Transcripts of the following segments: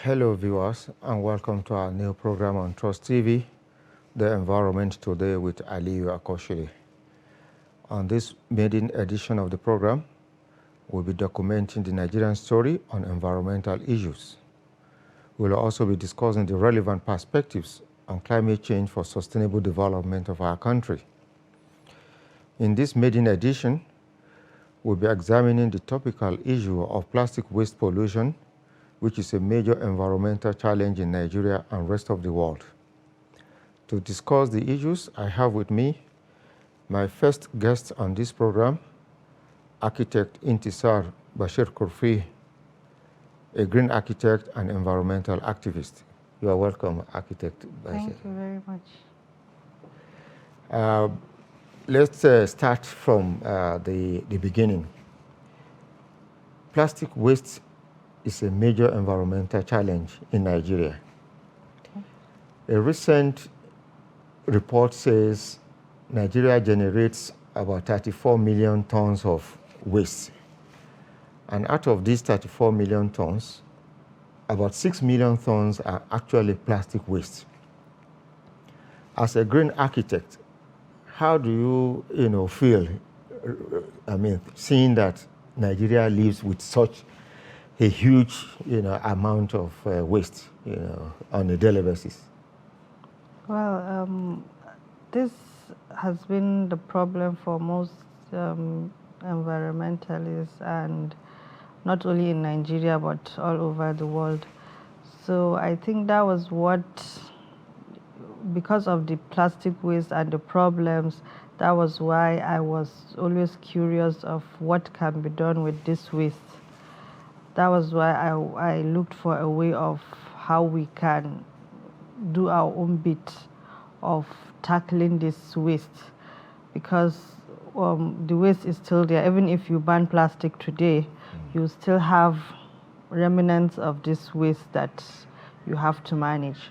Hello viewers, and welcome to our new program on Trust TV, The Environment Today with Aliyu Akoshiri. On this maiden edition of the program, we'll be documenting the Nigerian story on environmental issues. We'll also be discussing the relevant perspectives on climate change for sustainable development of our country. In this maiden edition, we'll be examining the topical issue of plastic waste pollution, which is a major environmental challenge in Nigeria and rest of the world. To discuss the issues, I have with me my first guest on this program, architect Intisar Bashir Kurfi, a green architect and environmental activist. You are welcome, architect Bashir. Thank you very much. Let's start from the beginning. Plastic waste is a major environmental challenge in Nigeria. Okay. A recent report says Nigeria generates about 34 million tons of waste. And out of these 34 million tons, about 6 million tons are actually plastic waste. As a green architect, how do you, feel, seeing that Nigeria lives with such a huge, amount of waste, on a daily basis? Well, this has been the problem for most environmentalists, and not only in Nigeria but all over the world. So I think that was because of the plastic waste and the problems, that was why I was always curious of what can be done with this waste. That was why I looked for a way of how we can do our own bit of tackling this waste, because the waste is still there. Even if you ban plastic today, you still have remnants of this waste that you have to manage.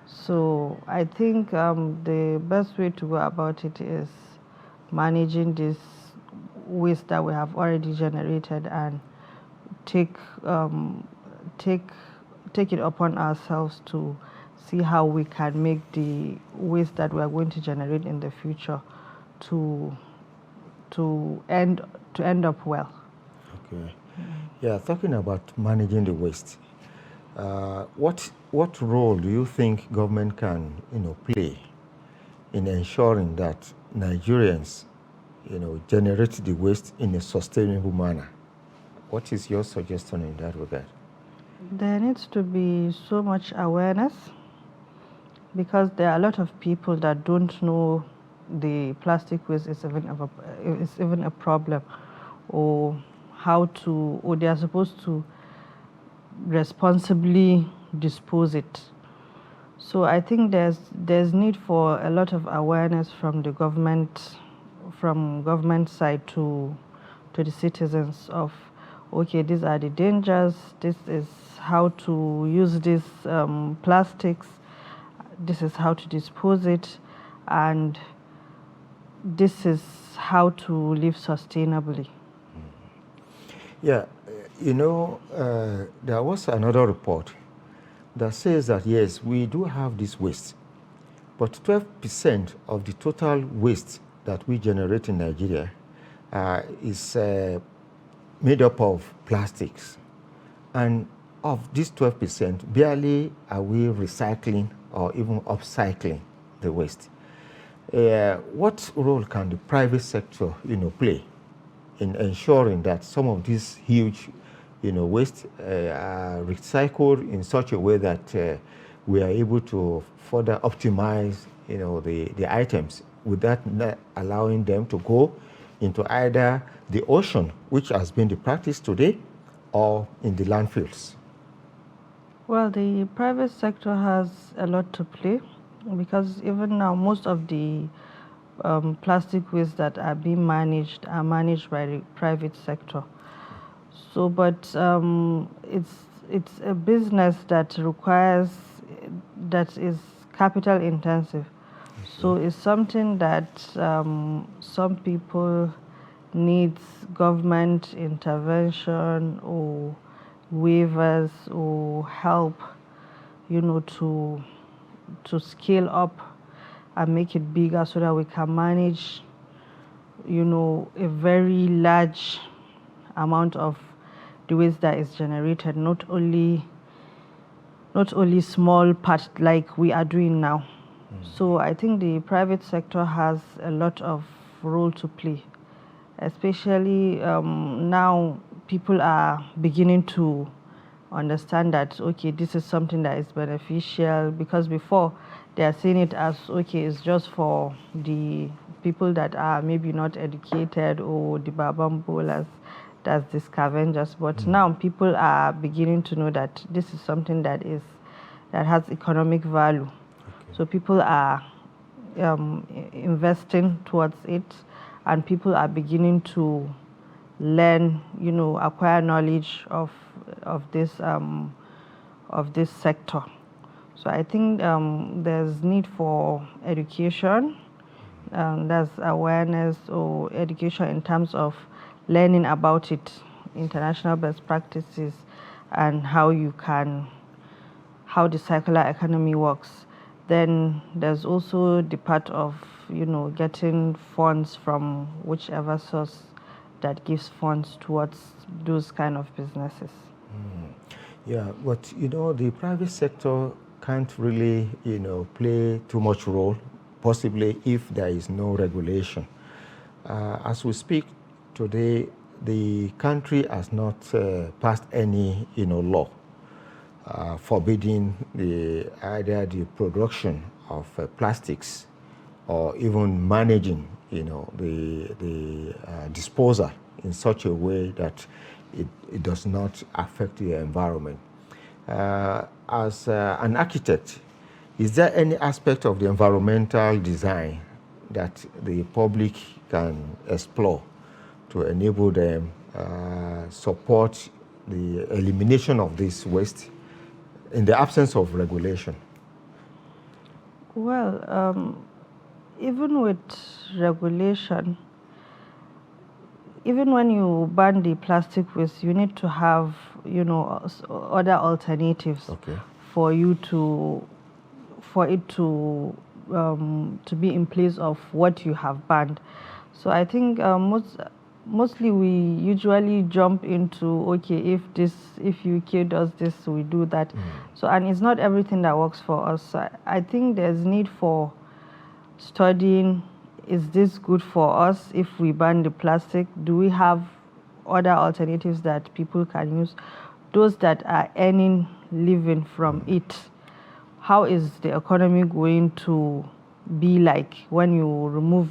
So I think the best way to go about it is managing this waste that we have already generated and take it upon ourselves to see how we can make the waste that we are going to generate in the future to end up well. Okay. Yeah, talking about managing the waste, what role do you think government can play in ensuring that Nigerians generate the waste in a sustainable manner? What is your suggestion in that regard? There needs to be so much awareness, because there are a lot of people that don't know the plastic waste is even a problem, or or they are supposed to responsibly dispose it. So I think there's need for a lot of awareness from the government side to the citizens of, okay, these are the dangers, this is how to use these plastics, this is how to dispose it, and this is how to live sustainably. Yeah, there was another report that says that yes, we do have this waste, but 12% of the total waste that we generate in Nigeria is made up of plastics. And of this 12%, barely are we recycling or even upcycling the waste. What role can the private sector, play in ensuring that some of these huge, waste are recycled in such a way that we are able to further optimize, the items without not allowing them to go into either the ocean, which has been the practice today, or in the landfills? Well, the private sector has a lot to play, because even now most of the plastic waste that are being managed are managed by the private sector. So, but it's a business that is capital intensive. So it's something that some people needs government intervention or waivers or help to scale up and make it bigger so that we can manage, a very large amount of the waste that is generated, not only small parts like we are doing now. So I think the private sector has a lot of role to play, especially now people are beginning to understand that, okay, this is something that is beneficial, because before they are seeing it as, okay, it's just for the people that are maybe not educated or the babambolas, that's the scavengers. But now people are beginning to know that this is something that has economic value. Okay. So people are investing towards it, and people are beginning to learn, acquire knowledge of this sector. So I think there's need for education, there's awareness or education in terms of learning about it, international best practices, and how the circular economy works. Then there's also the part of, getting funds from whichever source that gives funds towards those kind of businesses. Yeah, but the private sector can't really, play too much role, possibly if there is no regulation. As we speak today, the country has not passed any, law forbidding either the production of plastics or even managing, the disposal in such a way that it does not affect the environment. As an architect, is there any aspect of the environmental design that the public can explore to enable them support the elimination of this waste in the absence of regulation? Well, even with regulation, even when you ban the plastic waste, you need to have, other alternatives. Okay. For it to be in place of what you have banned. So I think mostly we usually jump into, okay, if UK does this, we do that. So, and it's not everything that works for us. So I think there's need for studying, is this good for us if we ban the plastic? Do we have other alternatives that people can use? Those that are earning living from it, how is the economy going to be like when you remove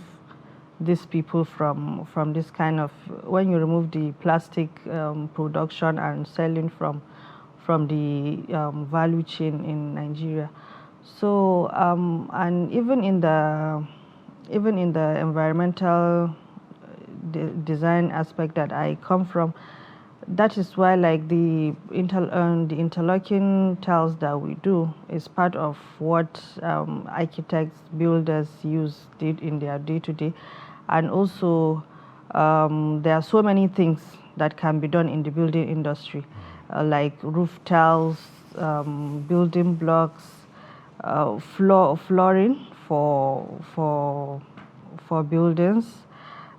these people from this kind of, when you remove the plastic production and selling from the value chain in Nigeria? So and even in the environmental design aspect that I come from, that is why, like, the interlocking tiles that we do is part of what architects, builders use in their day-to-day. And also there are so many things that can be done in the building industry, like roof tiles, building blocks, flooring for buildings,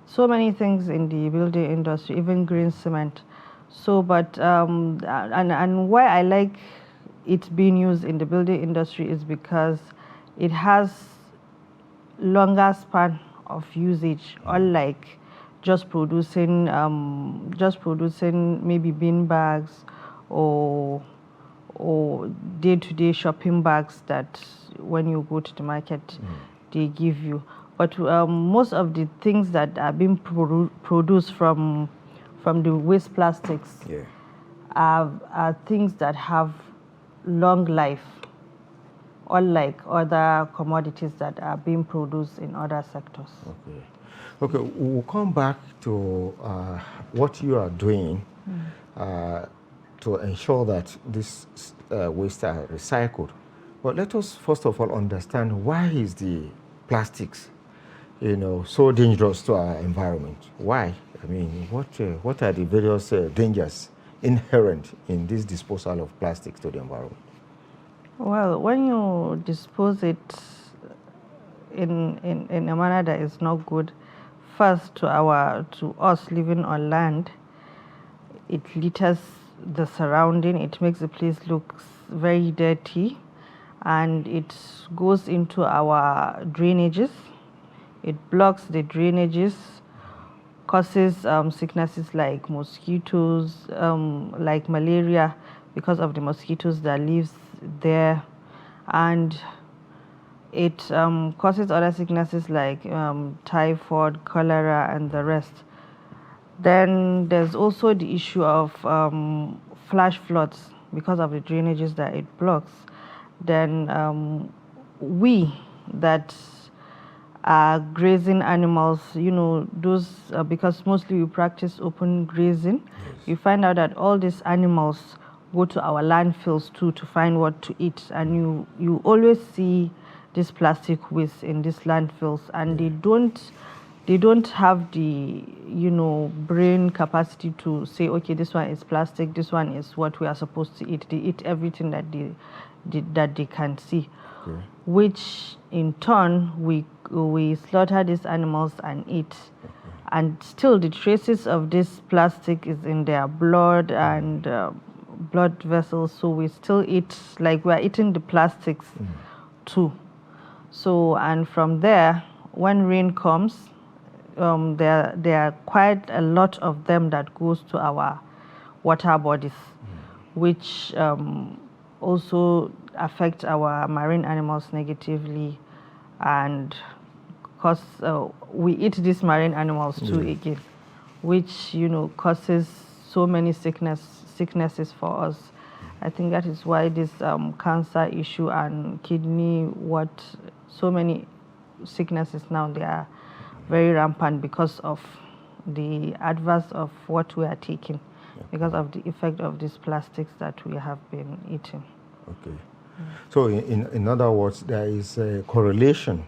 so many things in the building industry, even green cement. So, but and why I like it being used in the building industry is because it has longer span of usage, unlike just producing maybe bin bags or day-to-day shopping bags that when you go to the market they give you. But most of the things that are being produced from the waste plastics are things that have long life, unlike other commodities that are being produced in other sectors. Okay, we'll come back to what you are doing to ensure that this waste are recycled. But let us first of all understand, why is the plastics, so dangerous to our environment? Why? I mean, what are the various dangers inherent in this disposal of plastics to the environment? Well, when you dispose it in a manner that is not good, first to us living on land, it litters the surrounding, it makes the place look very dirty, and it goes into our drainages. It blocks the drainages, causes sicknesses like mosquitoes, like malaria, because of the mosquitoes that lives there, and it causes other sicknesses like typhoid, cholera, and the rest. Then there's also the issue of flash floods because of the drainages that it blocks. Then we that are grazing animals, those because mostly we practice open grazing. Yes. You find out that all these animals go to our landfills too to find what to eat, and you always see this plastic waste in these landfills, and they don't have the brain capacity to say, okay, this one is plastic, this one is what we are supposed to eat. They eat everything that they can see. Okay. Which in turn we slaughter these animals and eat. And still the traces of this plastic is in their blood and blood vessels, so we still eat, like we're eating the plastics too. So, and from there, when rain comes, there are quite a lot of them that goes to our water bodies, which also affect our marine animals negatively, and cause we eat these marine animals too again, which causes so many sicknesses for us. I think that is why this cancer issue and kidney, so many sicknesses now, they are very rampant because of the adverse of what we are taking, because of the effect of these plastics that we have been eating. Okay. So in other words, there is a correlation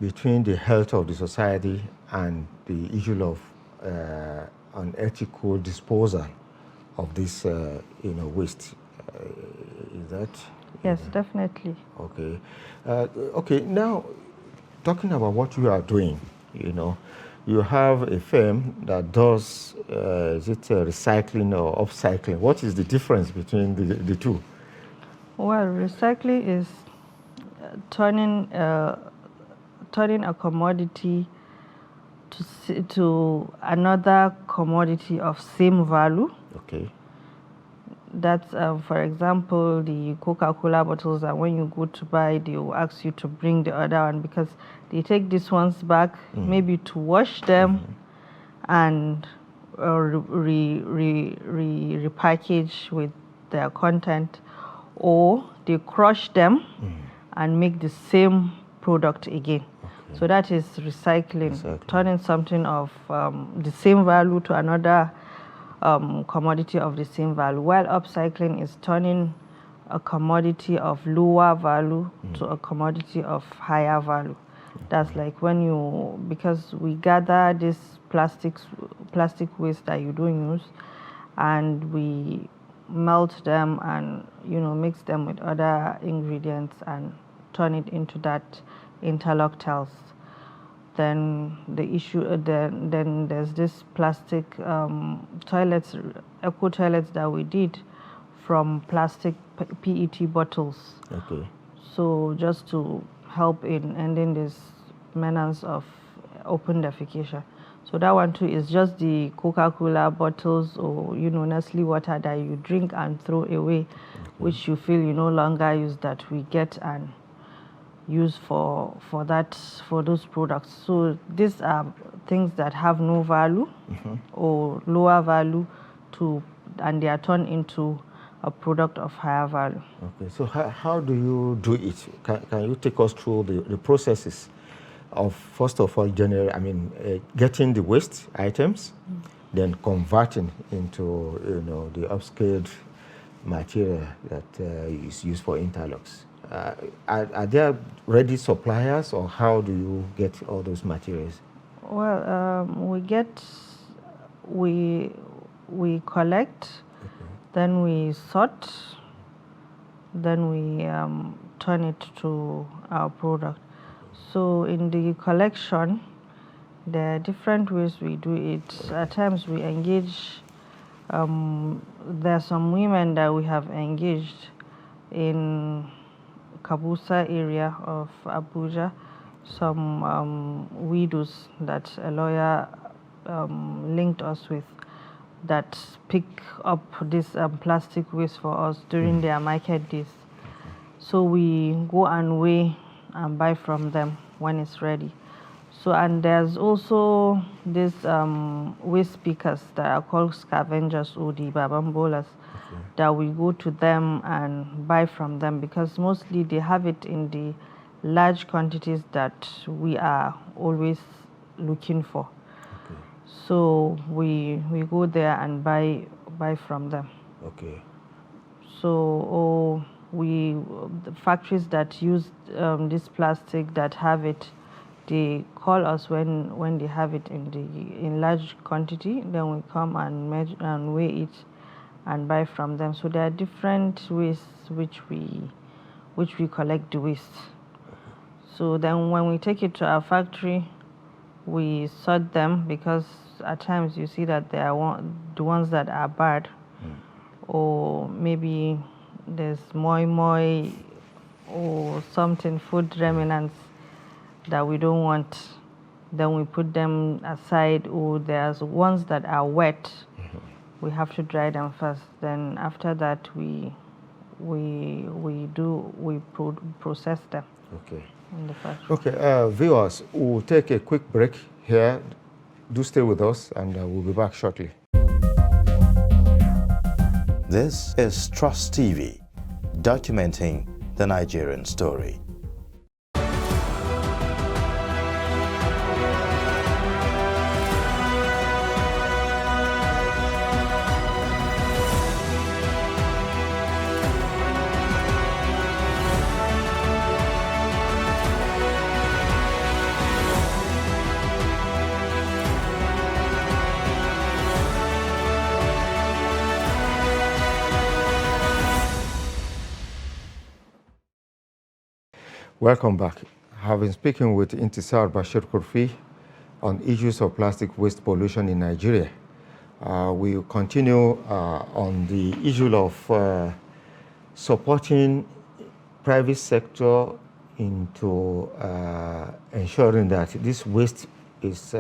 between the health of the society and the issue of unethical disposal of this waste. Is that? Yes, definitely. Okay. Okay, now talking about what you are doing, you have a firm that does, is it recycling or upcycling? What is the difference between the two? Well, recycling is turning a commodity to another commodity of same value. Okay. That's, for example, the Coca-Cola bottles that when you go to buy, they will ask you to bring the other one because they take these ones back, maybe to wash them and repackage with their content, or they crush them and make the same product again. Okay. So that is recycling, turning something of the same value to another commodity of the same value, while upcycling is turning a commodity of lower value to a commodity of higher value. That's like because we gather this plastic waste that you don't use, and we melt them and mix them with other ingredients and turn it into that interlock tiles. Then the issue, then there's this plastic toilets, eco toilets that we did from plastic PET bottles. Okay. So just to help in ending this menace of open defecation. So that one too is just the Coca-Cola bottles or Nestle water that you drink and throw away, which you feel you no longer use, that we get and use for those products. So these are things that have no value or lower value and they are turned into a product of higher value. Okay, so how do you do it? Can you take us through the processes of, first of all, getting the waste items, then converting into the upscaled material that is used for interlocks? Are there ready suppliers, or how do you get all those materials? Well, we collect, then we sort, then we turn it to our product. So in the collection, there are different ways we do it. At times we engage, there are some women that we have engaged in Kabusa area of Abuja, some widows that a lawyer linked us with that pick up this plastic waste for us during their market days. So we go and weigh and buy from them when it's ready. So, and there's also these waste pickers that are called scavengers or the babambolas, that we go to them and buy from them, because mostly they have it in the large quantities that we are always looking for. So we go there and buy from them. Okay. So the factories that use this plastic that have it, they call us when they have it in large quantity. Then we come and measure and weigh it and buy from them. So there are different ways which we collect the waste. So then when we take it to our factory, we sort them, because at times you see that there are the ones that are bad, or maybe there's moi or something, food remnants that we don't want. Then we put them aside, or there's ones that are wet. We have to dry them first. Then after that we process them. Okay. In the factory. Okay, viewers, we'll take a quick break here. Do stay with us, and we'll be back shortly. This is Trust TV, documenting the Nigerian story. Welcome back. I've been speaking with Intisar Bashir Kurfi on issues of plastic waste pollution in Nigeria. We continue on the issue of supporting private sector into ensuring that this waste is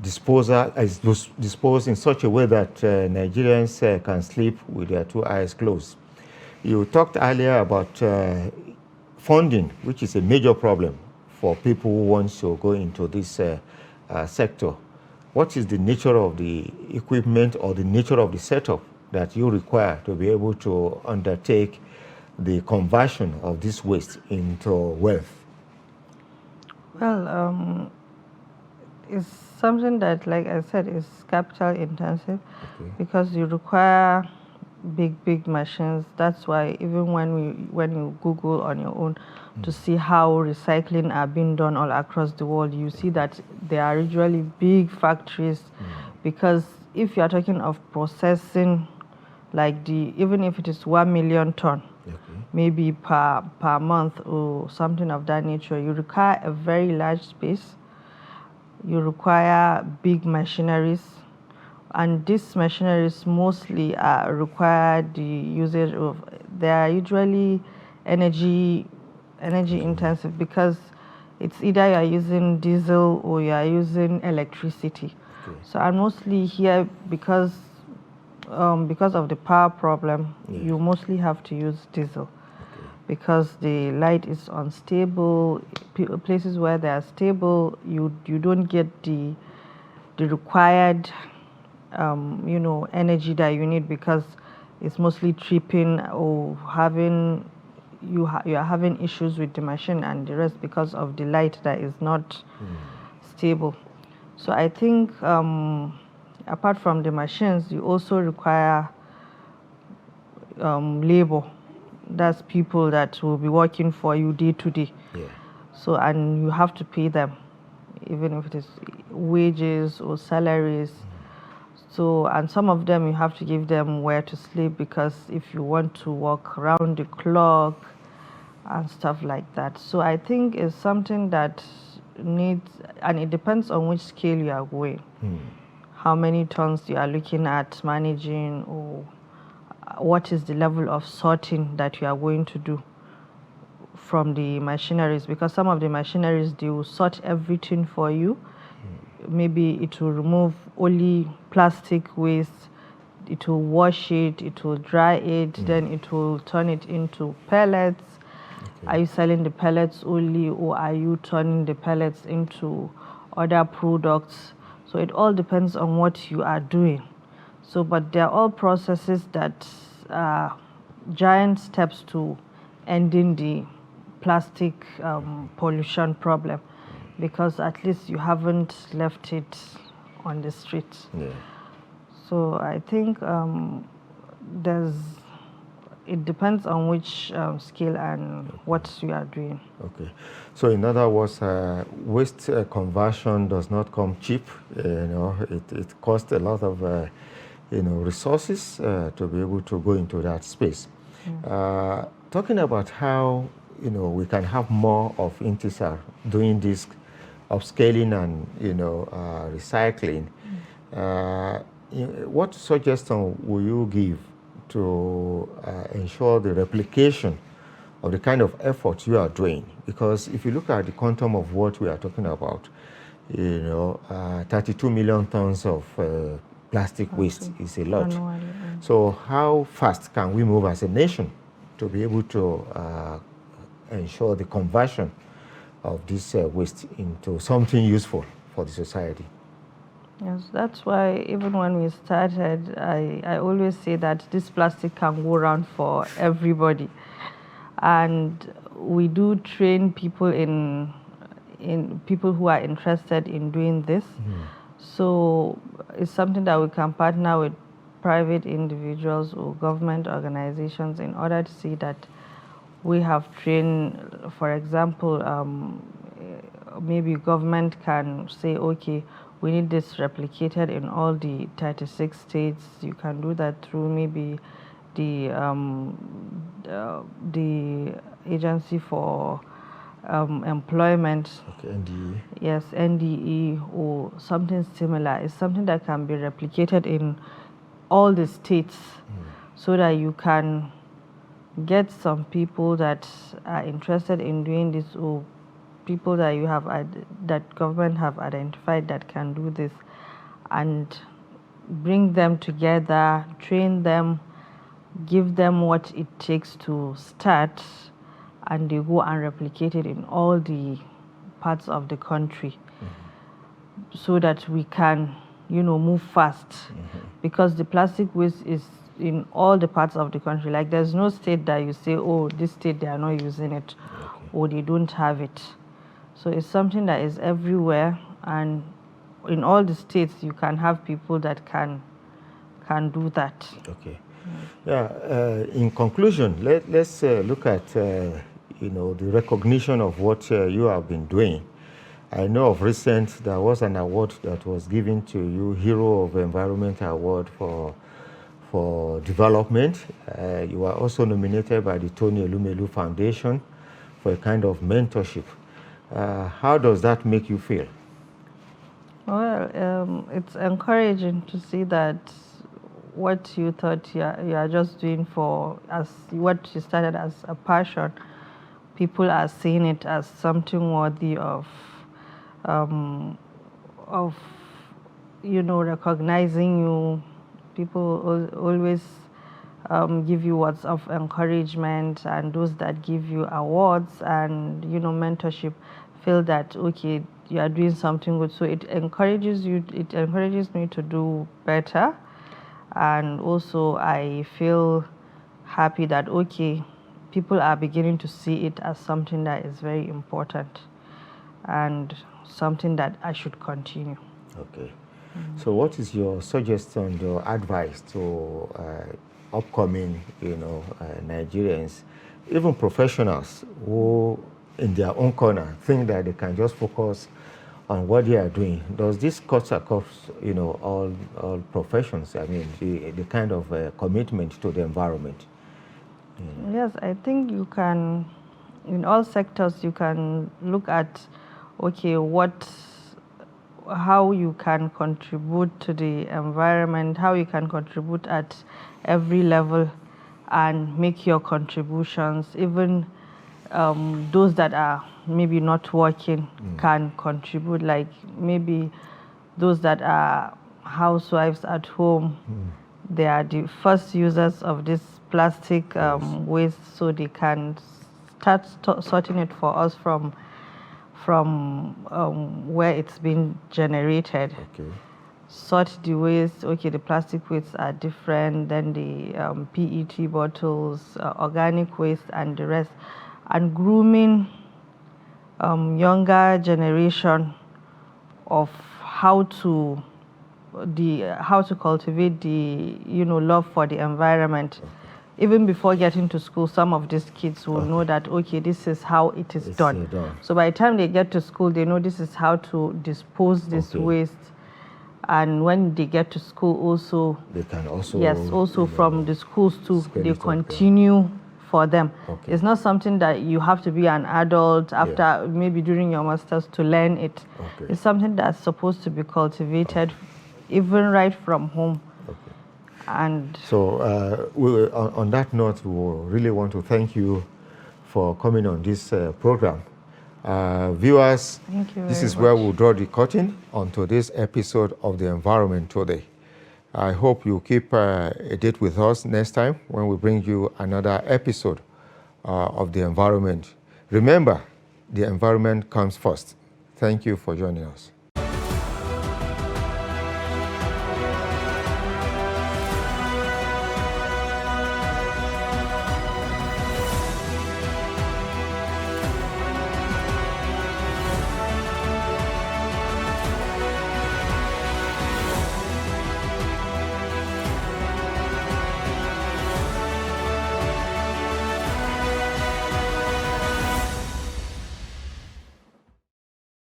disposed in such a way that Nigerians can sleep with their two eyes closed. You talked earlier about funding, which is a major problem for people who want to go into this sector. What is the nature of the equipment or the nature of the setup that you require to be able to undertake the conversion of this waste into wealth? Well, it's something that, like I said, is capital intensive, because you require big machines. That's why even when you Google on your own to see how recycling are being done all across the world, you see that there are usually big factories, because if you are talking of processing, like even if it is 1 million ton, maybe per month or something of that nature, you require a very large space. You require big machineries. And these machineries mostly require the usage of, they are usually energy intensive, because it's either you are using diesel or you are using electricity. So and mostly here, because of the power problem, you mostly have to use diesel, because the light is unstable. Places where they are stable, you don't get the required energy that you need, because it's mostly tripping or you are having issues with the machine and the rest, because of the light that is not stable. So I think apart from the machines, you also require labor. That's people that will be working for you day to day. So, and you have to pay them, even if it is wages or salaries. So, and some of them you have to give them where to sleep, because if you want to walk around the clock and stuff like that. So I think it's something that needs, and it depends on which scale you are going, how many tons you are looking at managing, or what is the level of sorting that you are going to do from the machineries, because some of the machineries, they will sort everything for you. Maybe it will remove only plastic waste, it will wash it, it will dry it, then it will turn it into pellets. Are you selling the pellets only, or are you turning the pellets into other products? So it all depends on what you are doing. So, but they're all processes that are giant steps to ending the plastic pollution problem, because at least you haven't left it on the street. Yeah. So I think it depends on which scale and what you are doing. Okay. So in other words, waste conversion does not come cheap. It costs a lot of resources to be able to go into that space. Talking about how we can have more of Intisar doing this upscaling and recycling. What suggestion will you give to ensure the replication of the kind of effort you are doing? Because if you look at the quantum of what we are talking about, 32 million tons of plastic waste is a lot. Annually, So how fast can we move as a nation to be able to ensure the conversion of this waste into something useful for the society? Yes, that's why even when we started, I always say that this plastic can go around for everybody. And we do train people in people who are interested in doing this. So it's something that we can partner with private individuals or government organizations in order to see that we have trained. For example, maybe government can say, okay, we need this replicated in all the 36 states. You can do that through maybe the Agency for Employment. Okay, NDE. Yes, NDE or something similar. It's something that can be replicated in all the states, so that you can get some people that are interested in doing this, or people that you have that government have identified that can do this, and bring them together, train them, give them what it takes to start, and they go and replicate it in all the parts of the country, so that we can move fast. Because the plastic waste is in all the parts of the country. Like, there's no state that you say, oh, this state they are not using it, or they don't have it. So it's something that is everywhere, and in all the states you can have people that can do that. Okay. Yeah. In conclusion, let's look at the recognition of what you have been doing. I know of recent there was an award that was given to you, Hero of Environment Award for development. You were also nominated by the Tony Elumelu Foundation for a kind of mentorship. How does that make you feel? Well, it's encouraging to see that what you thought you are just doing for, as what you started as a passion, people are seeing it as something worthy of recognizing you. People always give you words of encouragement, and those that give you awards and mentorship feel that, okay, you are doing something good. So it encourages you. It encourages me to do better, and also I feel happy that, okay, people are beginning to see it as something that is very important and something that I should continue. Okay. So what is your suggestion, your advice to upcoming, Nigerians, even professionals who in their own corner think that they can just focus on what they are doing, does this cut across, all professions? I mean, the kind of commitment to the environment. Yes, I think you can, in all sectors, you can look at, okay, how you can contribute to the environment, how you can contribute at every level and make your contributions. Even those that are maybe not working can contribute, like maybe those that are housewives at home, they are the first users of this plastic waste, so they can start sorting it for us from where it's been generated. Okay. Sort the waste. Okay, the plastic wastes are different than the PET bottles, organic waste, and the rest. And grooming younger generation of how to cultivate the love for the environment. Even before getting to school, some of these kids will know that, okay, this is how it is done. So by the time they get to school, they know this is how to dispose this waste. And when they get to school also, they can also... Yes, also from the schools too, they continue for them. Okay. It's not something that you have to be an adult after maybe during your master's to learn it. Okay. It's something that's supposed to be cultivated even right from home. And so on that note, we really want to thank you for coming on this program. Viewers, thank you this very is much. where we'll draw the curtain on today's episode of The Environment Today. I hope you keep a date with us next time when we bring you another episode of The Environment. Remember, the environment comes first. Thank you for joining us.